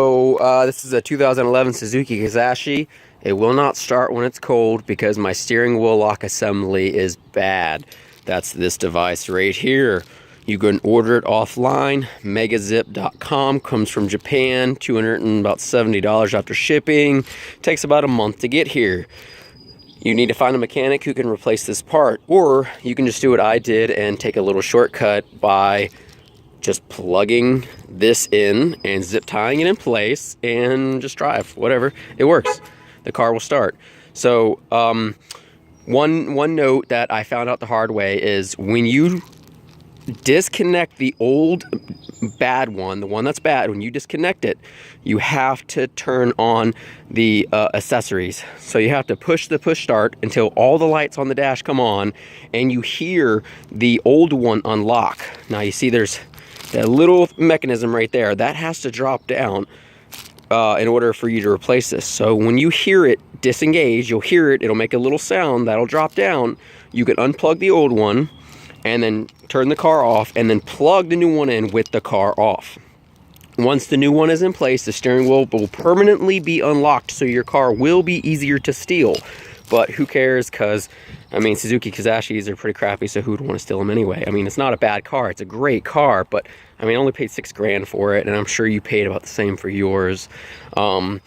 So this is a 2011 Suzuki Kizashi. It will not start when it's cold because my steering wheel lock assembly is bad. That's this device right here. You can order it offline. Megazip.com, comes from Japan. $270 after shipping. Takes about a month to get here. You need to find a mechanic who can replace this part, or you can just do what I did and take a little shortcut by just plugging this in and zip tying it in place and just drive, whatever. It works. The car will start. So one note that I found out the hard way is when you disconnect the old bad one, the one that's bad, when you disconnect it, you have to turn on the accessories. So you have to push the push start until all the lights on the dash come on and you hear the old one unlock. Now you see there's that little mechanism right there that has to drop down in order for you to replace this. So when you hear it disengage, you'll hear it, it'll make a little sound that'll drop down. You can unplug the old one and then turn the car off and then plug the new one in with the car off. Once the new one is in place, the steering wheel will permanently be unlocked, so your car will be easier to steal. But who cares, because I mean, Suzuki Kizashis are pretty crappy, so who would want to steal them anyway? I mean, it's not a bad car, it's a great car, but I mean, I only paid $6 grand for it, and I'm sure you paid about the same for yours. And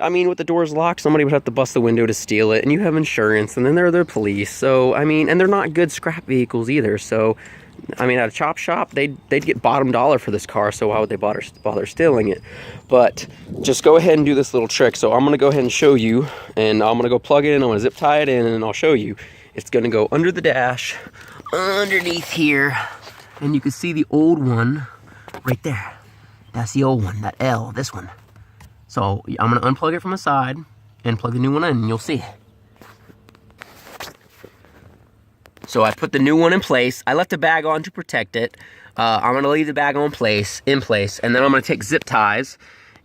I mean, with the doors locked, somebody would have to bust the window to steal it, and you have insurance, and then there are the police. So I mean, and they're not good scrap vehicles either. So I mean, at a chop shop, they'd get bottom dollar for this car, so why would they bother stealing it? But just go ahead and do this little trick. So I'm going to go ahead and show you, and I'm going to go plug it in, I'm going to zip tie it in, and I'll show you. It's going to go under the dash, underneath here, and you can see the old one right there. That's the old one, that L, this one. So I'm going to unplug it from the side and plug the new one in, and you'll see. So I put the new one in place. I left the bag on to protect it. I'm going to leave the bag in place, and then I'm going to take zip ties,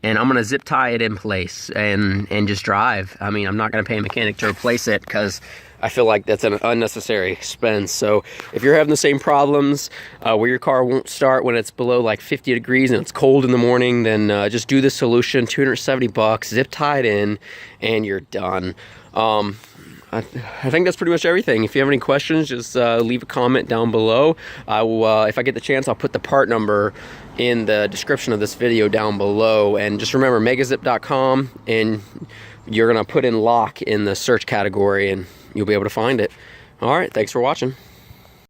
and I'm going to zip tie it in place and just drive. I mean, I'm not going to pay a mechanic to replace it because I feel like that's an unnecessary expense. So if you're having the same problems where your car won't start when it's below like 50 degrees and it's cold in the morning, then just do this solution, $270, zip tie it in, and you're done. I think that's pretty much everything. If you have any questions, just leave a comment down below. I will, if I get the chance, I'll put the part number in the description of this video down below. And just remember, megazip.com, and you're going to put in lock in the search category, and you'll be able to find it. All right, thanks for watching.